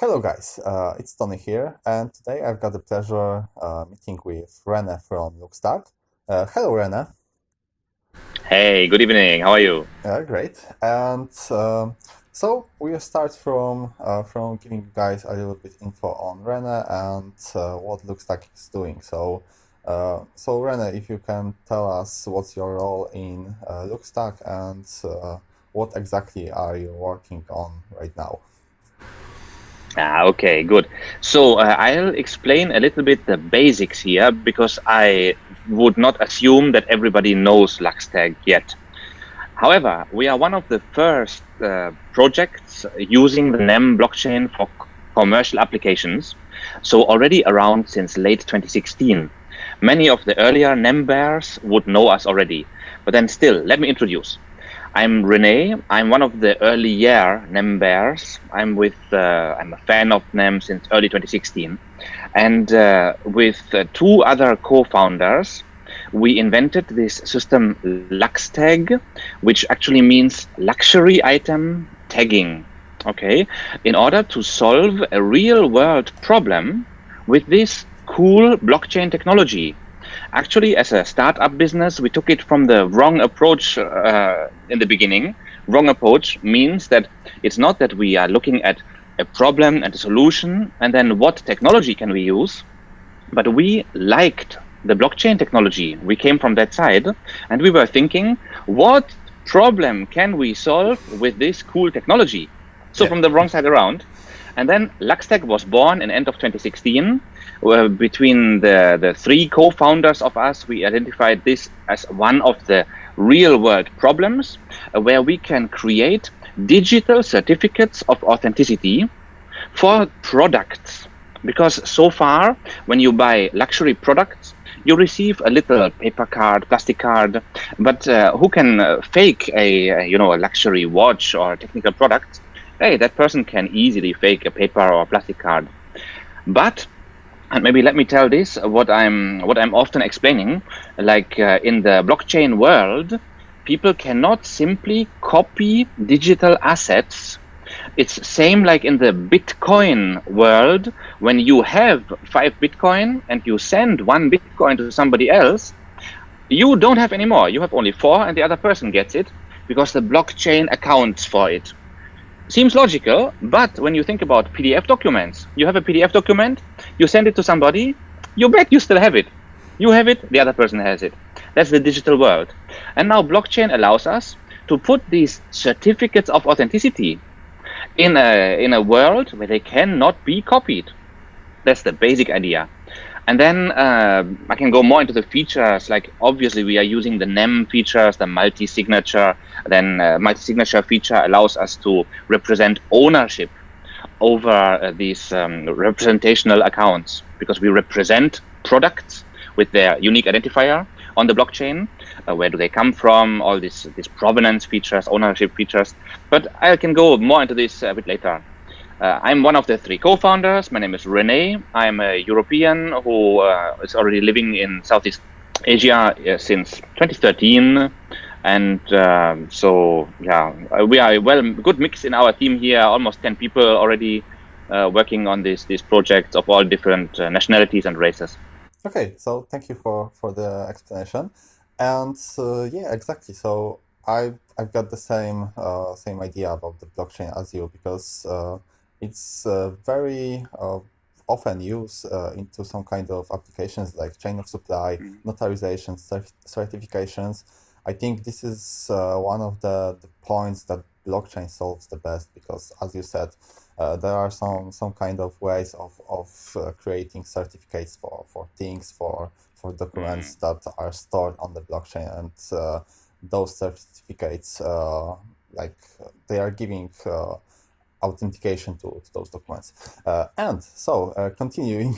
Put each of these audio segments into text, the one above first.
Hello guys, it's Tony here, and today I've got the pleasure meeting with Rene from LuxTag. Hello Rene. Hey, good evening. How are you? Great. And so we'll start from giving you guys a little bit info on Rene and what LuxTag is doing. So Rene, if you can tell us what's your role in LuxTag and what exactly are you working on right now? Okay, good. I'll explain a little bit the basics here because I would not assume that everybody knows LuxTag yet. However, we are one of the first projects using the NEM blockchain for commercial applications. So already around since late 2016. Many of the earlier NEM bears would know us already. But then still, let me introduce. I'm Rene. I'm one of the early year NEM bears. I'm a fan of NEM since early 2016, and with two other co-founders, we invented this system LuxTag, which actually means luxury item tagging. Okay, in order to solve a real-world problem with this cool blockchain technology. Actually, as a startup business, we took it from the wrong approach in the beginning. Wrong approach means that it's not that we are looking at a problem and a solution and then what technology can we use, but we liked the blockchain technology. We came from that side and we were thinking, what problem can we solve with this cool technology? So Yeah. from the wrong side around. And then LuxTag was born in end of 2016. Between the three co-founders of us, we identified this as one of the real world problems where we can create digital certificates of authenticity for products. Because so far, when you buy luxury products, you receive a little paper card, plastic card, but who can fake a luxury watch or technical product? Hey, that person can easily fake a paper or plastic card. But and maybe let me tell this what I'm often explaining, like in the blockchain world, people cannot simply copy digital assets. It's same like in the Bitcoin world. When you have 5 Bitcoin and you send 1 Bitcoin to somebody else, you don't have any more. You have only four and the other person gets it because the blockchain accounts for it. Seems logical, but when you think about PDF documents, you have a PDF document, you send it to somebody, you bet you still have it. You have it, the other person has it. That's the digital world. And now blockchain allows us to put these certificates of authenticity in a world where they cannot be copied. That's the basic idea. And then I can go more into the features. Like obviously, we are using the NEM features, the multi-signature. Then multi-signature feature allows us to represent ownership over these representational accounts because we represent products with their unique identifier on the blockchain. Where do they come from? All these provenance features, ownership features. But I can go more into this a bit later. I'm one of the three co-founders. My name is Rene. I'm a European who is already living in Southeast Asia since 2013. And we are a good mix in our team here. Almost 10 people already working on these projects of all different nationalities and races. Okay, so thank you for the explanation. And yeah, exactly. So I've got the same idea about the blockchain as you because it's very often used into some kind of applications like chain of supply, notarizations, certifications. I think this is one of the points that blockchain solves the best because, as you said, there are some kind of ways of creating certificates for things for documents Mm. that are stored on the blockchain, and those certificates like they are giving authentication to those documents. And so, continuing,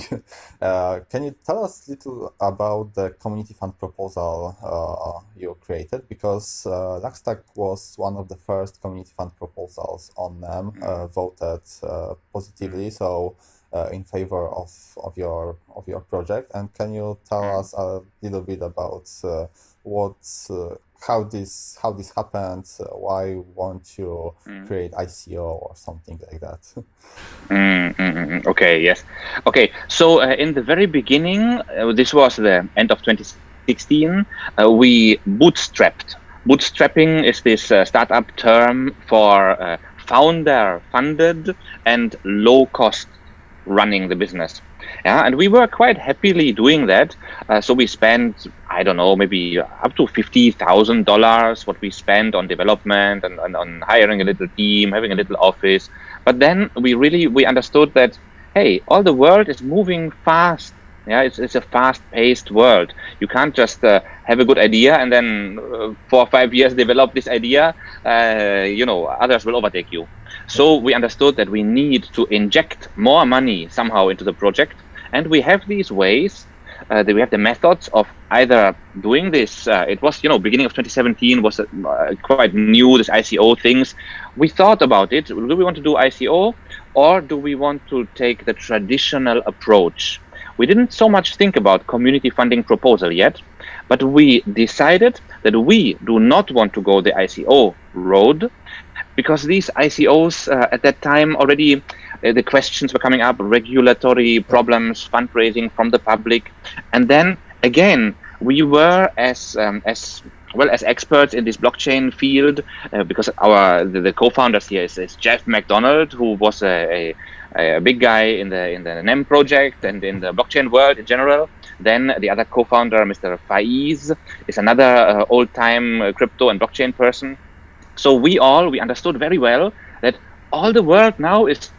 can you tell us a little about the community fund proposal you created? Because LuxTag was one of the first community fund proposals on NEM voted positively, so in favor of your project. And can you tell Mm. us a little bit about what how this happened? Why won't you Mm. create ICO or something like that? Okay, yes. Okay, so in the very beginning, this was the end of 2016, we bootstrapped. Bootstrapping is this startup term for founder-funded and low-cost running the business. Yeah, and we were quite happily doing that. So we spent, I don't know, maybe up to $50,000 what we spent on development and on hiring a little team, having a little office. But then we understood that, hey, all the world is moving fast. Yeah, it's a fast-paced world. You can't just have a good idea and then 4 or 5 years develop this idea. Others will overtake you. So we understood that we need to inject more money somehow into the project, and we have these ways. We have the methods of either doing this. It was, beginning of 2017 was quite new. This ICO things. We thought about it. Do we want to do ICO, or do we want to take the traditional approach? We didn't so much think about community funding proposal yet, but we decided that we do not want to go the ICO road, because these ICOs at that time already, the questions were coming up, regulatory problems, fundraising from the public. And then again, we were as experts in this blockchain field, because the co-founders here is Jeff McDonald, who was a big guy in the NEM project and in the blockchain world in general. Then the other co-founder, Mr. Faiz, is another old-time crypto and blockchain person. So we understood very well that all the world now is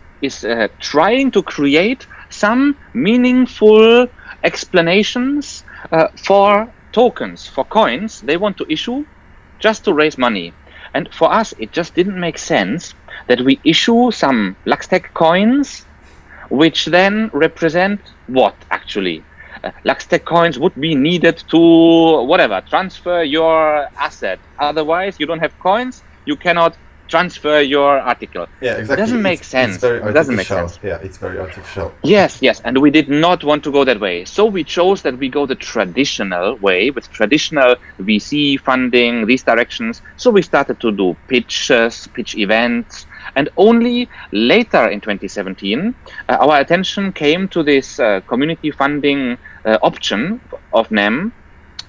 trying to create some meaningful explanations for tokens, for coins they want to issue just to raise money. And for us, it just didn't make sense that we issue some LuxTag coins, which then represent what actually? LuxTag coins would be needed to transfer your asset. Otherwise, you don't have coins, you cannot transfer your article. Yeah, exactly. It doesn't make sense. It's very artificial. It doesn't make sense. Yeah, it's very artificial. Yes, and we did not want to go that way. So we chose that we go the traditional way with traditional VC funding, these directions. So we started to do pitch events. And only later in 2017, our attention came to this community funding option of NEM.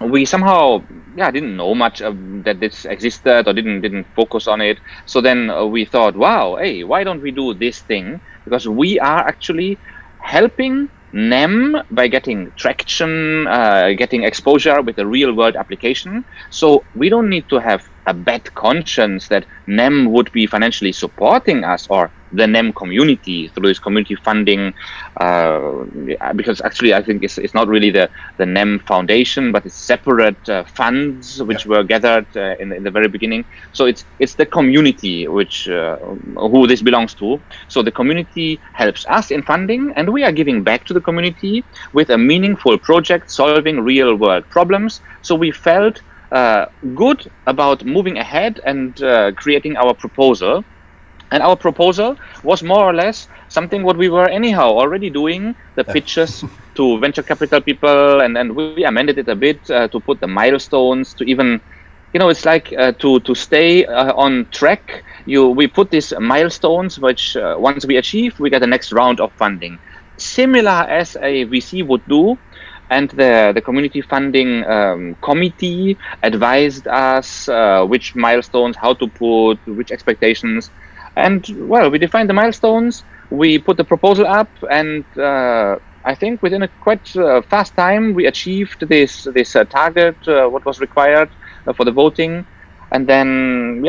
We somehow didn't know much that this existed or didn't focus on it. So then we thought, wow, hey, why don't we do this thing? Because we are actually helping NEM by getting traction, getting exposure with a real world application. So we don't need to have a bad conscience that NEM would be financially supporting us or the NEM community through this community funding, because actually I think it's not really the NEM foundation, but it's separate funds which were gathered in the very beginning. So it's the community which who this belongs to. So the community helps us in funding, and we are giving back to the community with a meaningful project solving real world problems. So we felt good about moving ahead and creating our proposal. And our proposal was more or less something what we were anyhow already doing, the pitches to venture capital people, and we amended it a bit to put the milestones, to even, it's like to stay on track. We put these milestones, which once we achieve, we get the next round of funding. Similar as a VC would do. And the community funding committee advised us which milestones, how to put, which expectations. And we defined the milestones, we put the proposal up, and I think within a quite fast time, we achieved this target, what was required for the voting. And then,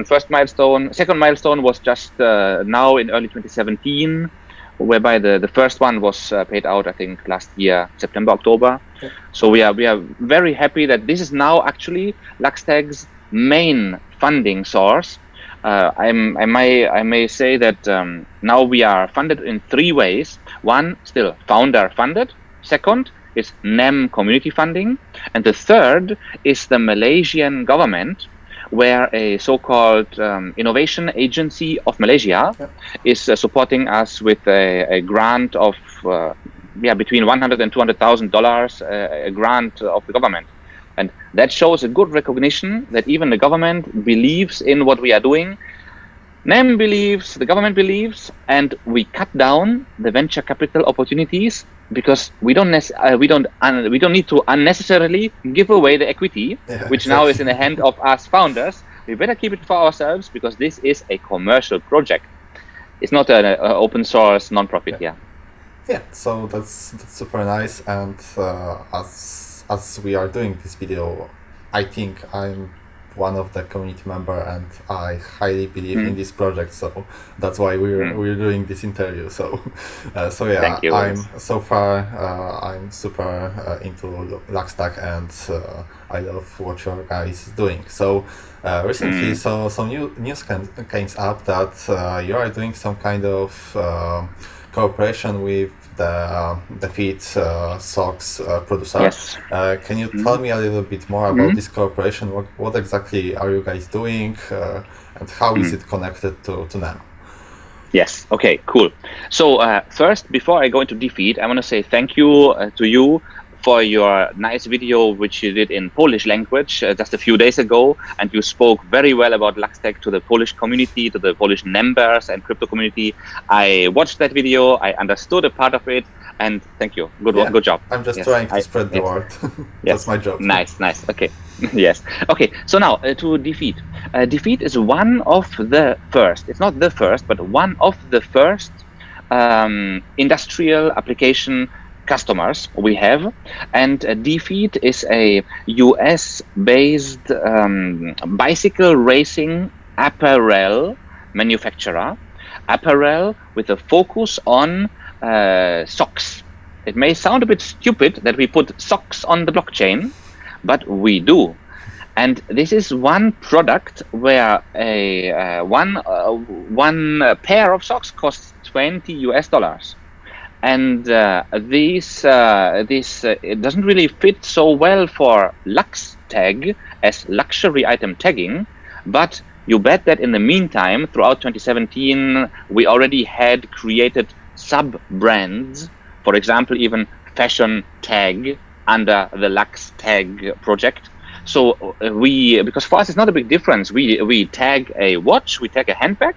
first milestone, second milestone was just now in early 2017, whereby the first one was paid out, I think, last year, September, October. Okay. So we are very happy that this is now actually LuxTag's main funding source. I may say that now we are funded in 3 ways. One, still founder funded. Second is NEM community funding. And the third is the Malaysian government, where a so-called innovation agency of Malaysia is supporting us with a grant of between $100,000 and $200,000, a grant of the government. And that shows a good recognition that even the government believes in what we are doing. NEM believes, the government believes, and we cut down the venture capital opportunities because we don't need to unnecessarily give away the equity, which now is in the hand of us founders. We better keep it for ourselves because this is a commercial project. It's not an open source non-profit. Yeah, so that's super nice. And as we are doing this video, I think I'm one of the community member, and I highly believe in this project. So that's why we're doing this interview. So yeah, Thank you. I'm super into LuxTag, and I love what your guys doing. So recently, some news came up that you are doing some kind of cooperation with the Defeet socks producer. Yes. Can you tell me a little bit more about this cooperation? What exactly are you guys doing, and how is it connected to NEM? Yes. Okay. Cool. So first, before I go into Defeat, I want to say thank you to you for your nice video, which you did in Polish language just a few days ago, and you spoke very well about LuxTag to the Polish community, to the Polish members and crypto community. I watched that video, I understood a part of it, and thank you. Good job. I'm just trying to spread the word. That's my job. Nice. Okay. Yes. Okay. So now to Defeat. Defeat is one of the first. It's not the first, but one of the first industrial application customers we have, and Defeet is a US-based bicycle racing apparel manufacturer. Apparel with a focus on socks. It may sound a bit stupid that we put socks on the blockchain, but we do. And this is one product where one pair of socks costs $20. And this it doesn't really fit so well for LuxTag as luxury item tagging, but you bet that in the meantime, throughout 2017, we already had created sub-brands, for example, even fashion tag under the LuxTag project. So because for us it's not a big difference. We tag a watch, we tag a handbag,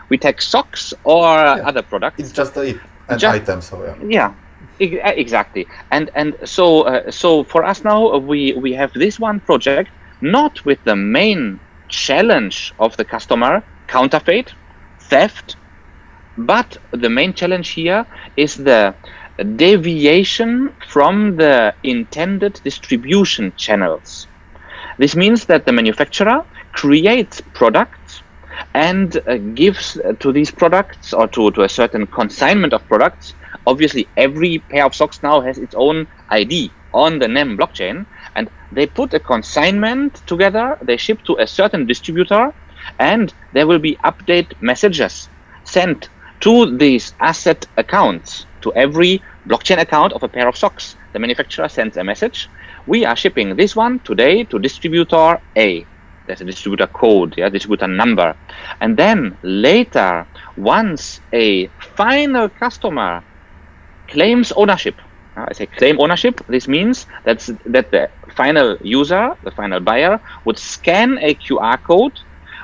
we tag socks or other products. It's just an item, so yeah, exactly. And so for us now, we have this one project, not with the main challenge of the customer, counterfeit, theft, but the main challenge here is the deviation from the intended distribution channels. This means that the manufacturer creates products and gives to these products, or to a certain consignment of products. Obviously, every pair of socks now has its own ID on the NEM blockchain, and they put a consignment together, they ship to a certain distributor, and there will be update messages sent to these asset accounts, to every blockchain account of a pair of socks. The manufacturer sends a message: we are shipping this one today to distributor A. There's a distributor code, distributor number. And then later, once a final customer claims ownership, I say claim ownership, this means that the final user, the final buyer, would scan a QR code,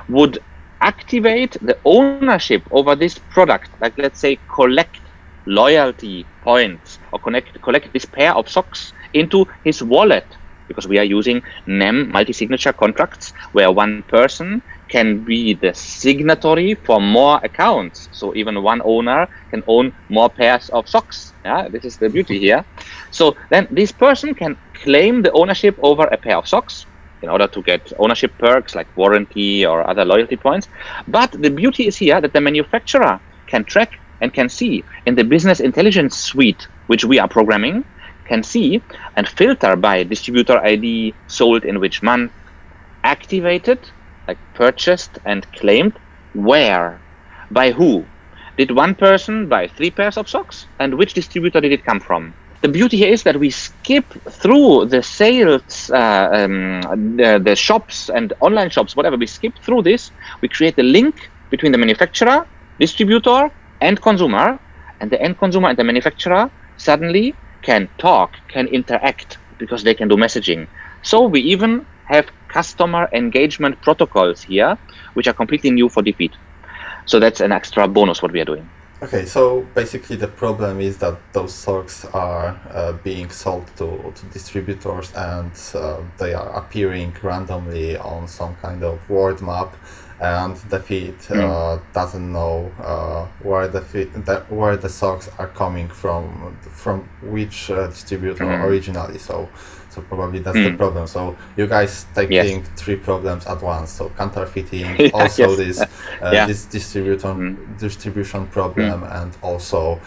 would activate the ownership over this product, like let's say collect loyalty points, or collect this pair of socks into his wallet, because we are using NEM multi-signature contracts where one person can be the signatory for more accounts. So even one owner can own more pairs of socks. This is the beauty here. So then this person can claim the ownership over a pair of socks in order to get ownership perks like warranty or other loyalty points. But the beauty is here that the manufacturer can track and can see in the business intelligence suite, which we are programming, can see and filter by distributor ID, sold in which month, activated, like purchased and claimed, where, by who. Did one person buy 3 pairs of socks, and which distributor did it come from? The beauty here is that we skip through the sales, the shops and online shops, whatever. We skip through this. We create a link between the manufacturer, distributor, and consumer, and the end consumer and the manufacturer suddenly can talk, can interact, because they can do messaging. So we even have customer engagement protocols here, which are completely new for Defeat. So that's an extra bonus what we are doing. Okay, so basically the problem is that those socks are being sold to distributors, and they are appearing randomly on some kind of world map, and Defeet doesn't know where the socks are coming from which distributor originally. So probably that's the problem. So you guys taking three problems at once. So counterfeiting, also this distribution problem, and also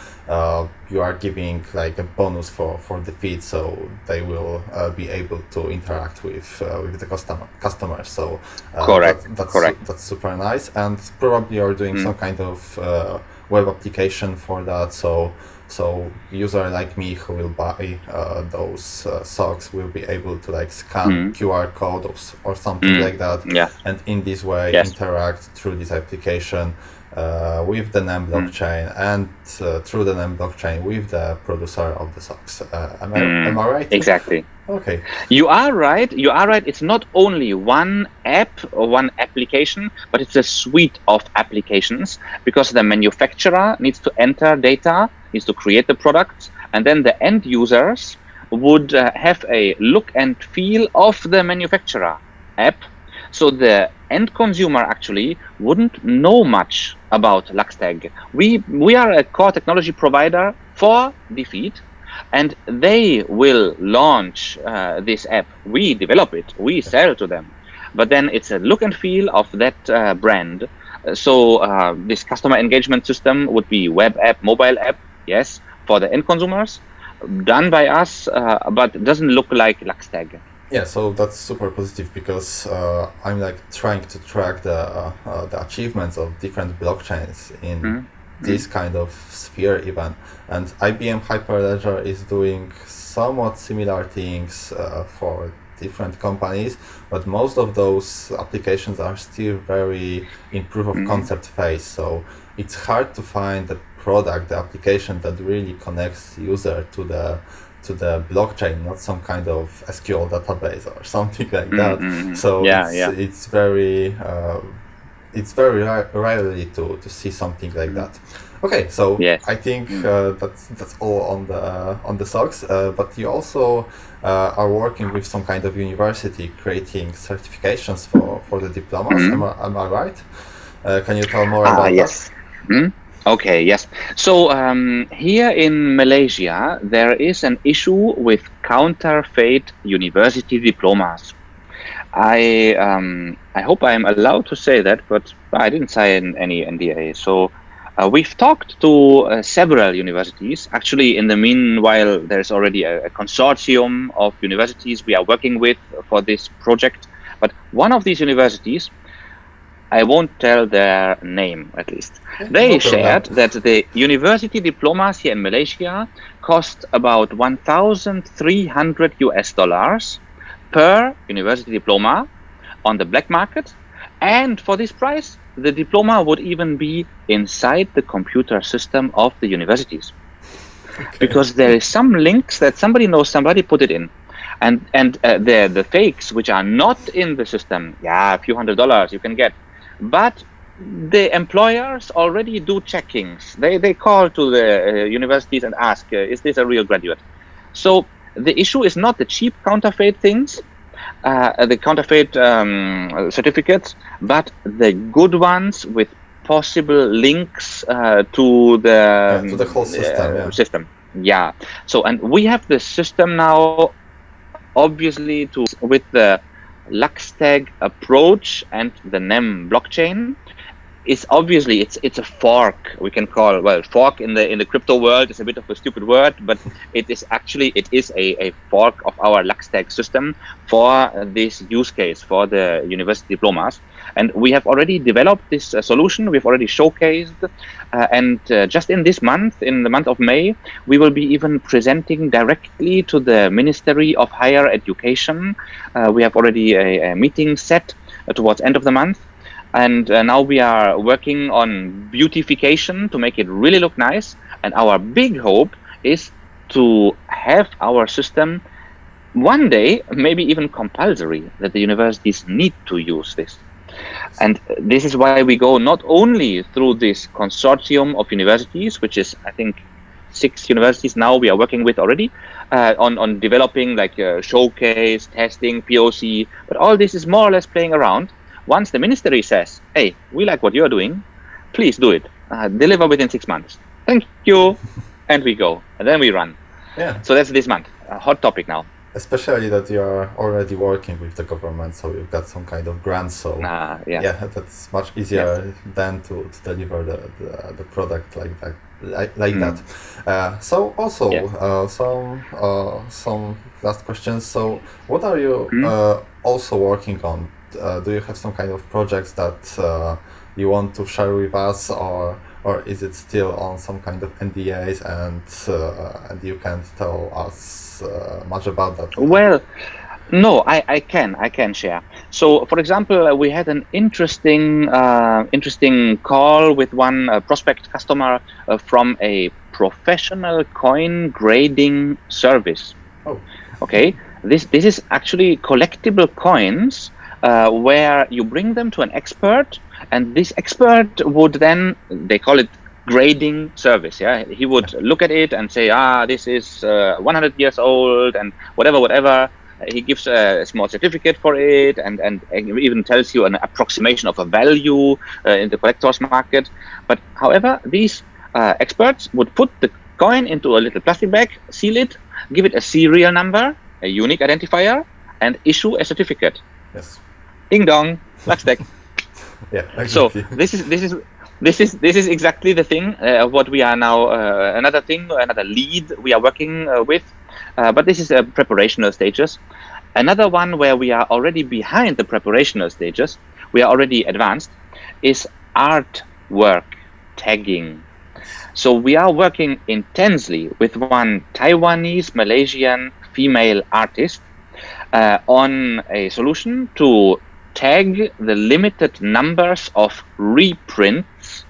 you are giving like a bonus for Defeet, so they will be able to interact with the customers. So that's super nice, and probably you're doing some kind of web application for that. So user like me who will buy those socks will be able to like scan QR code or something like that, and in this way interact through this application with the NEM blockchain, and through the NEM blockchain with the producer of the socks. Am I right? Exactly. Okay. You are right. It's not only one app or one application, but it's a suite of applications, because the manufacturer needs to enter data, needs to create the products, and then the end users would have a look and feel of the manufacturer app. So the end consumer actually wouldn't know much about LuxTag. We are a core technology provider for Defeet, and they will launch this app. We develop it, we sell to them, but then it's a look and feel of that brand. So this customer engagement system would be web app, mobile app, yes, for the end consumers, done by us, but it doesn't look like LuxTag. Yeah, so that's super positive, because I'm like trying to track the achievements of different blockchains in this kind of sphere even, and IBM Hyperledger is doing somewhat similar things for different companies, but most of those applications are still very in proof of concept phase. So it's hard to find the product, the application that really connects user to the blockchain, not some kind of SQL database or something like that. So it's very rarely to see something like that. Okay, so I think that's all on the socks. But you also are working with some kind of university, creating certifications for the diplomas. Am I right? Can you tell more about that? Okay, yes. So here in Malaysia, there is an issue with counterfeit university diplomas. I hope I'm allowed to say that, but I didn't sign any NDA. So we've talked to several universities. Actually, in the meanwhile, there's already a consortium of universities we are working with for this project. But one of these universities, I won't tell their name, at least. They shared that the university diplomas here in Malaysia cost about 1,300 US$ per university diploma on the black market. And for this price, the diploma would even be inside the computer system of the universities. Because there is some links that somebody knows, somebody put it in. And the fakes, which are not in the system, a few $100s you can get. But the employers already do checkings. They call to the universities and ask, is this a real graduate? So the issue is not the cheap counterfeit things, the counterfeit certificates, but the good ones with possible links to the whole system. So, and we have the system now, obviously, with the LuxTag approach and the NEM blockchain. Is obviously it's a fork, we can call, well, fork in the crypto world is a bit of a stupid word, but it is a fork of our LuxTag system for this use case for the university diplomas. And we have already developed this solution, we've already showcased, and just in this month, in the month of May, we will be even presenting directly to the Ministry of Higher Education. We have already a meeting set towards end of the month. And now we are working on beautification to make it really look nice. And our big hope is to have our system one day, maybe even compulsory, that the universities need to use this. And this is why we go not only through this consortium of universities, which is, I think, 6 universities now we are working with already, on developing like showcase, testing, POC, but all this is more or less playing around. Once the ministry says, hey, we like what you're doing, please do it. Deliver within 6 months. Thank you. And we go. And then we run. Yeah. So that's this month. A hot topic now. Especially that you are already working with the government, so you've got some kind of grant. So yeah, that's much easier than to deliver the product like that. That. So also some last questions. So what are you also working on? Do you have some kind of projects that you want to share with us, or is it still on some kind of NDAs and you can't tell us much about that? Well, no, I can share. So, for example, we had an interesting call with one prospect customer from a professional coin grading service. Oh. Okay, this is actually collectible coins where you bring them to an expert, and this expert would then, they call it grading service. Yeah, he would look at it and say, this is 100 years old and whatever. He gives a small certificate for it, and even tells you an approximation of a value in the collector's market. But however, these experts would put the coin into a little plastic bag, seal it, give it a serial number, a unique identifier, and issue a certificate. Yes. Ding dong, LuxTag. Yeah. Exactly. So this is exactly the thing. What we are now another lead we are working with, but this is a preparational stages. Another one where we are already behind the preparational stages, we are already advanced, is artwork tagging. So we are working intensely with one Taiwanese Malaysian female artist on a solution to tag the limited numbers of reprints,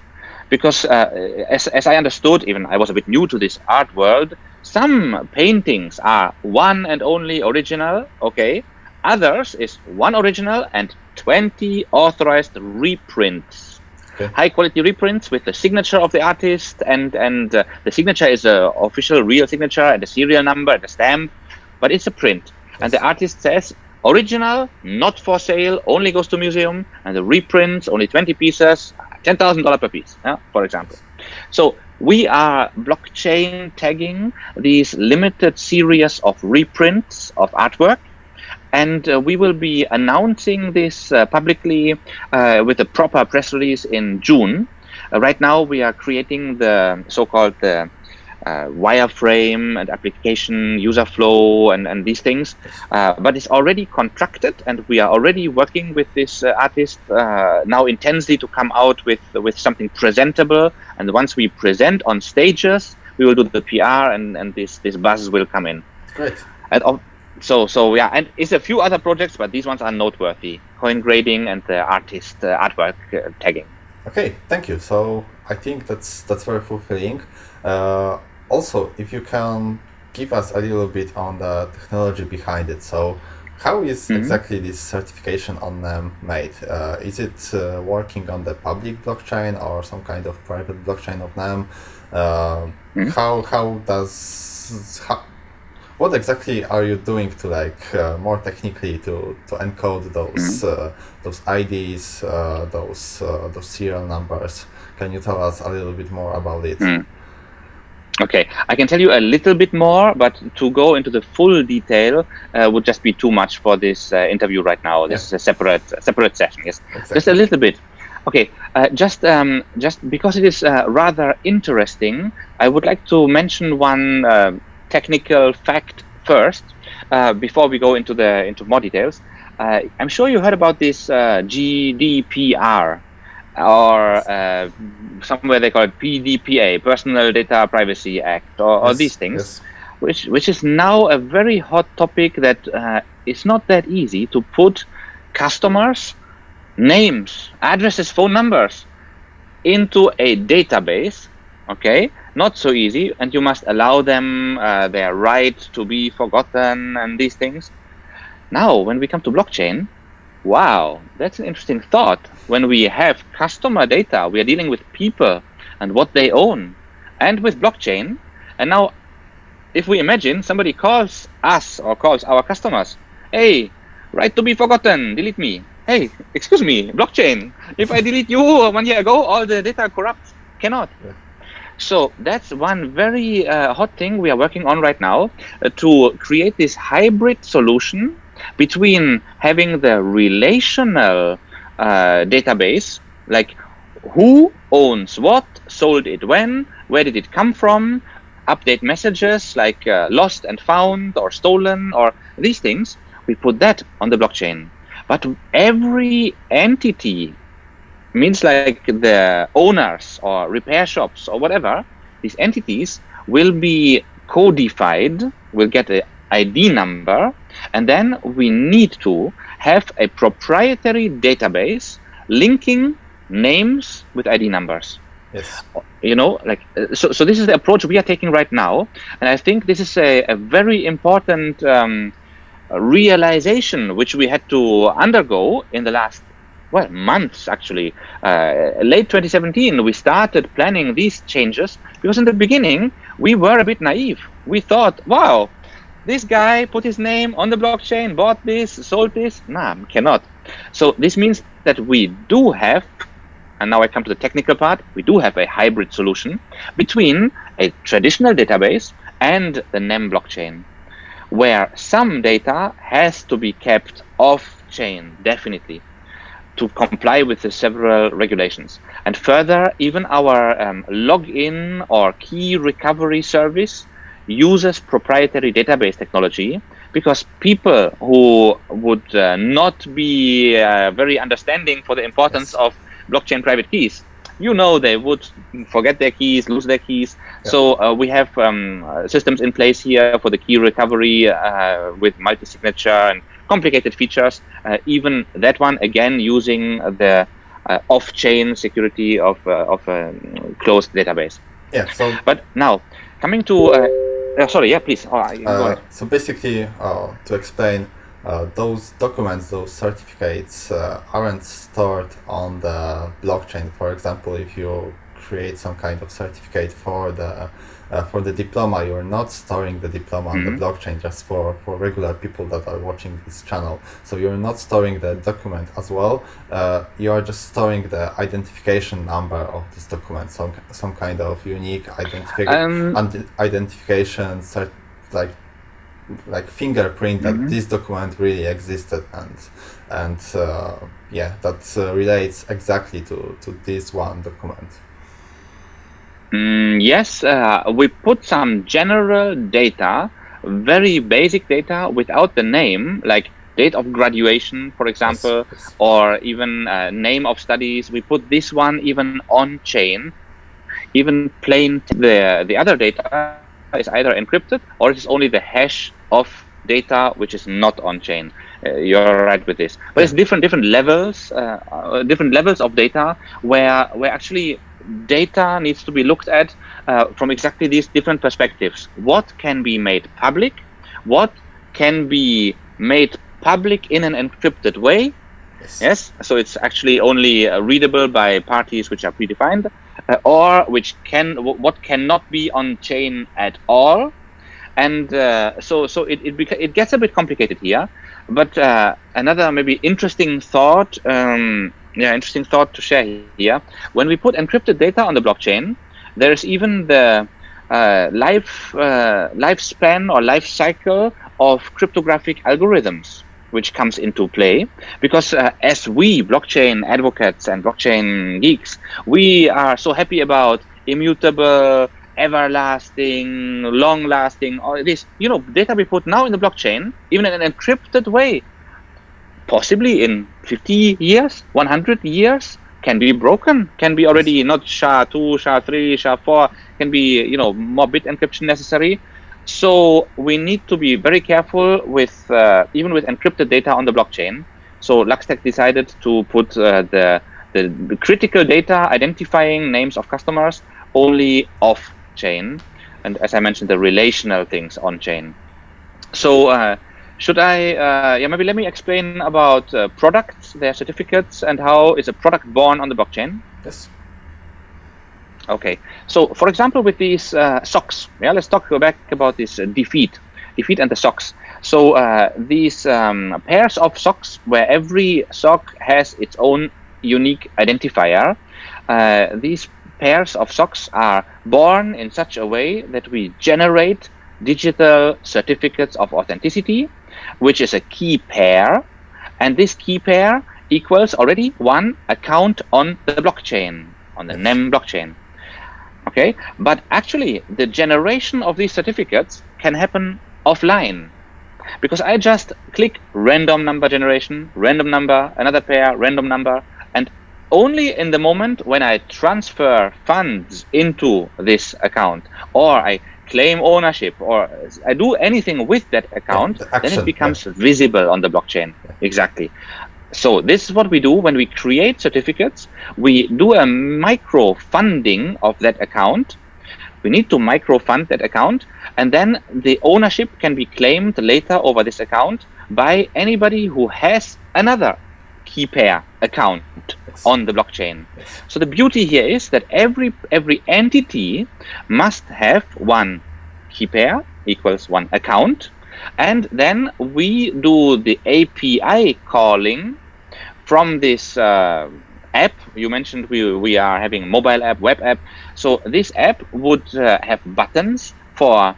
because as I understood, even I was a bit new to this art world, some paintings are one and only original, okay, others is one original and 20 authorized reprints. Okay. High quality reprints with the signature of the artist, and the signature is a official real signature and a serial number and a stamp, but it's a print. Yes. And the artist says original, not for sale, only goes to museum, and the reprints only 20 pieces, $10,000 per piece, for example. So we are blockchain tagging these limited series of reprints of artwork, and we will be announcing this publicly with a proper press release in June. Right now we are creating the so-called wireframe and application user flow and these things, but it's already contracted, and we are already working with this artist now intensely to come out with something presentable. And once we present on stages, we will do the PR, and this buzz will come in. Great. And so yeah, and it's a few other projects, but these ones are noteworthy: coin grading and the artist artwork tagging. Okay, thank you. So I think that's very fulfilling. Also, if you can give us a little bit on the technology behind it. So how is exactly this certification on NEM made? Is it working on the public blockchain or some kind of private blockchain of NEM? What exactly are you doing to more technically to encode those IDs, those serial numbers? Can you tell us a little bit more about it? Okay, I can tell you a little bit more, but to go into the full detail would just be too much for this interview right now. This is a separate session. Yes, exactly. Just a little bit. Okay, just because it is rather interesting, I would like to mention one technical fact first before we go into more details. I'm sure you heard about this GDPR. Or somewhere they call it PDPA, Personal Data Privacy Act, or Yes, these things, yes. which is now a very hot topic that is not that easy to put customers' names, addresses, phone numbers into a database. Okay, not so easy, and you must allow them their right to be forgotten and these things. Now, when we come to blockchain, wow, that's an interesting thought. When we have customer data, we are dealing with people and what they own, and with blockchain. And now, if we imagine somebody calls us or calls our customers, hey, right to be forgotten, delete me. Hey, excuse me, blockchain, if I delete you 1 year ago, all the data corrupt. Cannot. Yeah. So that's one very hot thing we are working on right now, to create this hybrid solution between having the relational database, like who owns what, sold it when, where did it come from, update messages like lost and found or stolen or these things. We put that on the blockchain. But every entity, means like the owners or repair shops or whatever, these entities will be codified, will get an ID number, and then we need to have a proprietary database linking names with ID numbers. Yes. So this is the approach we are taking right now, and I think this is a very important realization which we had to undergo in the last months actually. Late 2017, we started planning these changes because in the beginning we were a bit naive. We thought, wow, this guy put his name on the blockchain, bought this, sold this. Nah, cannot. So this means that we do have, and now I come to the technical part, we do have a hybrid solution between a traditional database and the NEM blockchain, where some data has to be kept off-chain, definitely, to comply with the several regulations. And further, even our login or key recovery service uses proprietary database technology, because people who would not be very understanding for the importance of blockchain private keys, they would forget their keys, lose their keys. Yeah. So we have systems in place here for the key recovery with multi-signature and complicated features, even that one again using the off-chain security of a closed database. Yeah. So, but now coming to sorry, yeah, please. Go ahead. So basically, to explain, those documents, those certificates, aren't stored on the blockchain. For example, if you create some kind of certificate for the diploma, you're not storing the diploma on the blockchain, just for regular people that are watching this channel. So you're not storing the document as well. You are just storing the identification number of this document, some kind of unique identification, like fingerprint that this document really existed, and that relates exactly to this one document. Yes, we put some general data, very basic data without the name, like date of graduation, for example, yes. Or even name of studies. We put this one even on chain, even plain. The other data is either encrypted or it is only the hash of data which is not on chain. You're right with this, but it's different levels, of data where actually data needs to be looked at from exactly these different perspectives. What can be made public? What can be made public in an encrypted way? Yes. So it's actually only readable by parties which are predefined, or what cannot be on chain at all. And so it gets a bit complicated here. But another maybe interesting thought to share here. When we put encrypted data on the blockchain, there's even the lifespan or life cycle of cryptographic algorithms, which comes into play, because as we blockchain advocates and blockchain geeks, we are so happy about immutable, everlasting, long-lasting, all this, data we put now in the blockchain, even in an encrypted way, possibly in 50 years, 100 years, can be broken, can be already not SHA-2, SHA-3, SHA-4, can be, more bit encryption necessary. So we need to be very careful with, even with encrypted data on the blockchain. So LuxTag decided to put the critical data identifying names of customers only off chain, and as I mentioned, the relational things on chain. So Should I? Yeah, maybe let me explain about products, their certificates, and how is a product born on the blockchain. Yes. Okay. So, for example, with these socks, yeah, let's go back about this Defeet and the socks. So these pairs of socks, where every sock has its own unique identifier. These pairs of socks are born in such a way that we generate digital certificates of authenticity, which is a key pair, and this key pair equals already one account on the blockchain, on the NEM blockchain. Okay, but actually the generation of these certificates can happen offline, because I just click random number generation, random number, another pair, random number, and only in the moment when I transfer funds into this account, or I claim ownership, or I do anything with that account, then it becomes visible on the blockchain. Exactly. So this is what we do when we create certificates. We do a micro funding of that account. We need to micro fund that account, and then the ownership can be claimed later over this account by anybody who has another key pair account on the blockchain. So the beauty here is that every entity must have one key pair equals one account, and then we do the API calling from this app. You mentioned we are having mobile app, web app. So this app would have buttons for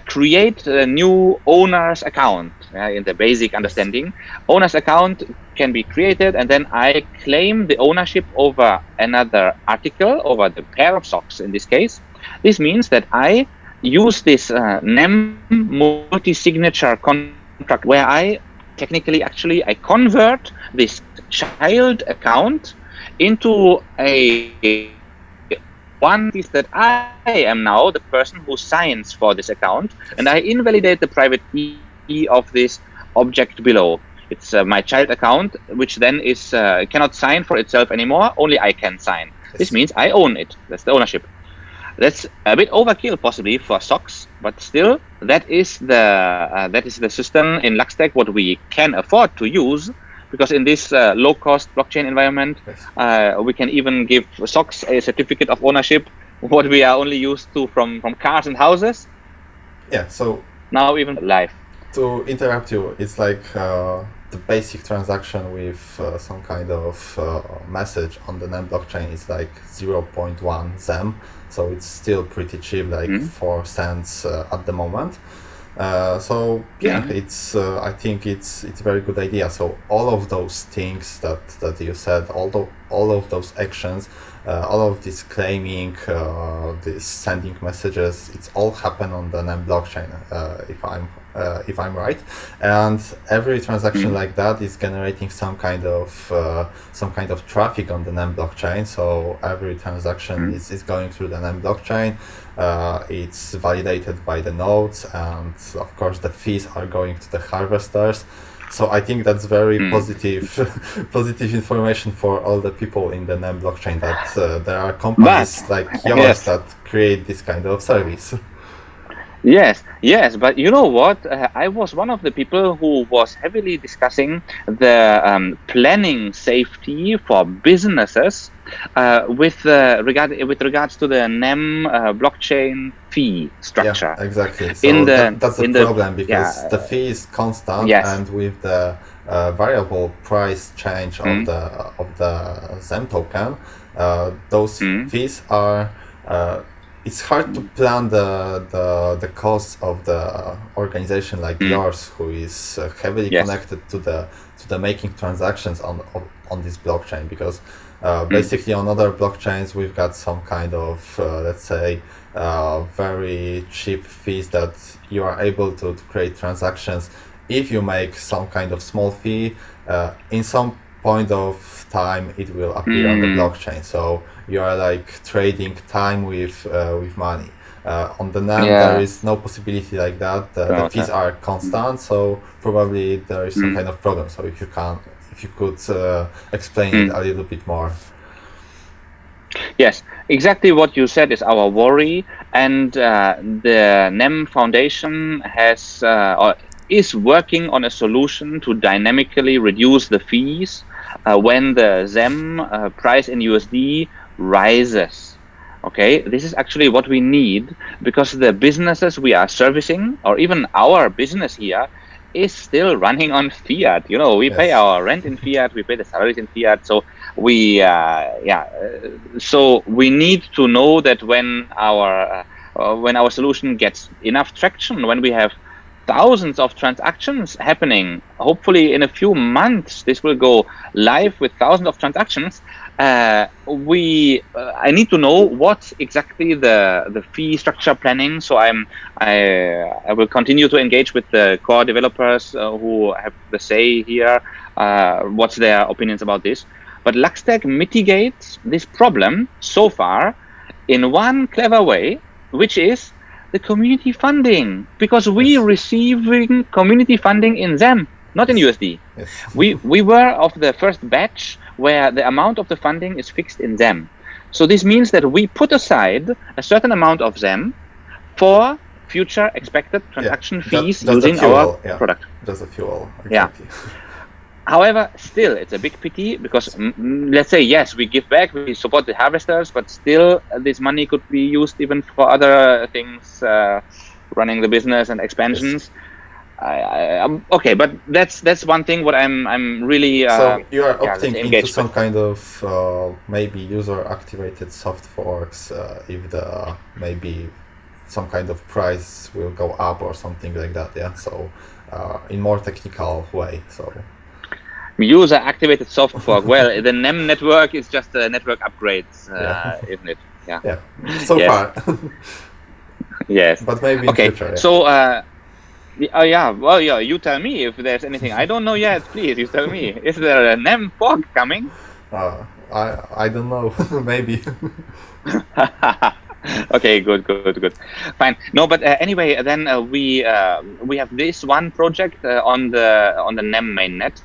create a new owner's account. In the basic understanding, owner's account can be created, and then I claim the ownership over another article, over the pair of socks in this case. This means that I use this NEM multi-signature contract, where I technically I convert this child account into a one is that I am now the person who signs for this account, and I invalidate the private key of this object below. It's my child account, which then is cannot sign for itself anymore. Only I can sign. This means I own it. That's the ownership. That's a bit overkill possibly for socks, but still that is the system in LuxTag what we can afford to use, because in this low-cost blockchain environment, we can even give socks a certificate of ownership, what we are only used to from cars and houses. Yeah. So now even live. To interrupt you, it's like the basic transaction with some kind of message on the NEM blockchain is like 0.1 ZEM, so it's still pretty cheap, like 4 cents at the moment. So yeah, it's I think it's a very good idea. So all of those things that you said, all of those actions, all of this claiming, this sending messages, it's all happen on the NEM blockchain, if I'm right. And every transaction like that is generating some kind of traffic on the NEM blockchain. So every transaction is going through the NEM blockchain. It's validated by the nodes, and of course the fees are going to the harvesters. So I think that's very positive information for all the people in the NEM blockchain, that there are companies like yours that create this kind of service. Yes, but you know what? I was one of the people who was heavily discussing the planning safety for businesses with regards to the NEM blockchain fee structure. Yeah, exactly. So that's the problem, because the fee is constant, and with the variable price change of the ZEM token, those fees are. It's hard to plan the cost of the organization like yours, who is heavily connected to the making transactions on this blockchain, because basically on other blockchains we've got some kind of let's say very cheap fees that you are able to create transactions. If you make some kind of small fee, in some point of time it will appear on the blockchain, so you are like trading time with money. On the NEM there is no possibility like that. The fees are constant, so probably there is some kind of problem. So if you could explain it a little bit more. Yes, exactly what you said is our worry, and the NEM Foundation has is working on a solution to dynamically reduce the fees when the ZEM price in USD rises. Okay, this is actually what we need, because the businesses we are servicing, or even our business here, is still running on fiat. You know, we pay our rent in fiat, we pay the salaries in fiat. So we, so we need to know that when our solution gets enough traction, when we have thousands of transactions happening, hopefully in a few months this will go live with thousands of transactions. I need to know what exactly the fee structure planning. So I will continue to engage with the core developers who have the say here. What's their opinions about this? But LuxTag mitigates this problem so far in one clever way, which is the community funding, because we receiving community funding in ZEM, not in USD. We were of the first batch where the amount of the funding is fixed in ZEM. So this means that we put aside a certain amount of ZEM for future expected transaction fees using our product. Just a fuel. Exactly. Yeah. However, still, it's a big pity, because let's say, yes, we give back, we support the harvesters, but still this money could be used even for other things, running the business and expansions. Okay, but that's one thing what I'm really... so you are opting into some kind of maybe user-activated soft forks if the maybe some kind of price will go up or something like that, yeah? So in more technical way, so... User-activated soft fork. Well, the NEM network is just a network upgrades, isn't it? Yeah. Yeah. So far. Yes. But maybe in future. Yeah. So, well, yeah. You tell me if there's anything I don't know yet. Please, you tell me. Is there a NEM fork coming? I don't know. Maybe. Okay, good. Fine. No, but anyway, then we have this one project on the NEM mainnet.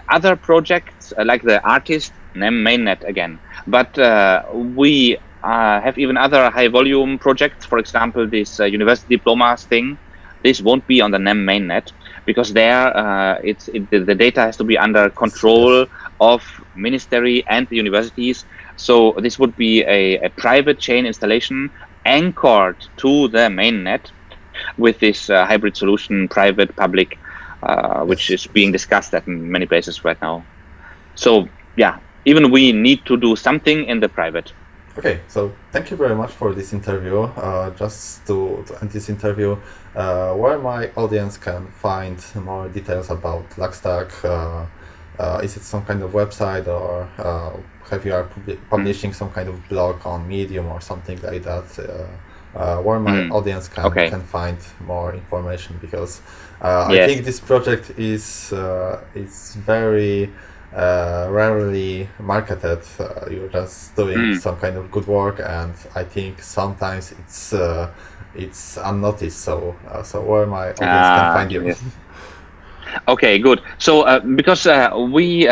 Other projects like the artist NEM mainnet again, but we have even other high volume projects. For example, this university diplomas thing. This won't be on the NEM mainnet, because there the data has to be under control of ministry and the universities. So this would be a private chain installation anchored to the mainnet with this hybrid solution, private public. Which is being discussed at many places right now. So yeah, even we need to do something in the private. Okay, so thank you very much for this interview. Just to end this interview, where my audience can find more details about LuxTag, is it some kind of website, or have you are publishing some kind of blog on Medium or something like that? Where my audience can find more information, because I think this project is very rarely marketed. You're just doing some kind of good work, and I think sometimes it's unnoticed. So where my audience can find you? Yes. Okay, good. So because we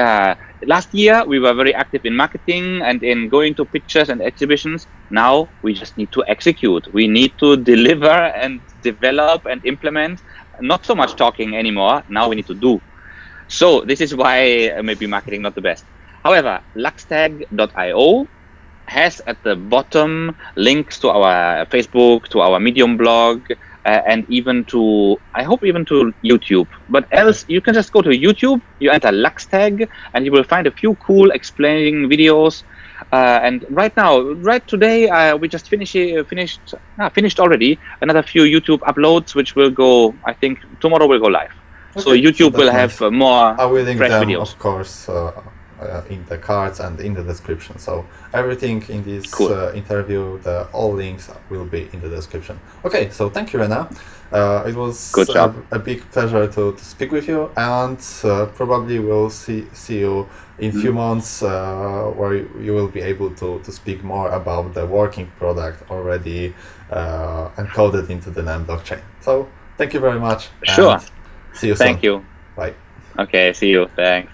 last year we were very active in marketing and in going to pictures and exhibitions. Now we just need to execute. We need to deliver and develop and implement. Not so much talking anymore. Now we need to do. So this is why maybe marketing not the best. However, LuxTag.io has at the bottom links to our Facebook, to our Medium blog, and even to, I hope even to YouTube. But else you can just go to YouTube, you enter LuxTag, and you will find a few cool explaining videos. And right now, right today, we just finished already another few YouTube uploads, which will go, I think tomorrow will go live. Okay, so YouTube will have more I will link fresh them, videos. Of course, in the cards and in the description. So everything in this interview, all links will be in the description. Okay, so thank you, Rene. It was a big pleasure to speak with you, and probably we'll see you in a few months where you will be able to speak more about the working product already encoded into the NEM blockchain. So thank you very much. Sure. See you soon. Thank you. Bye. Okay, see you. Thanks.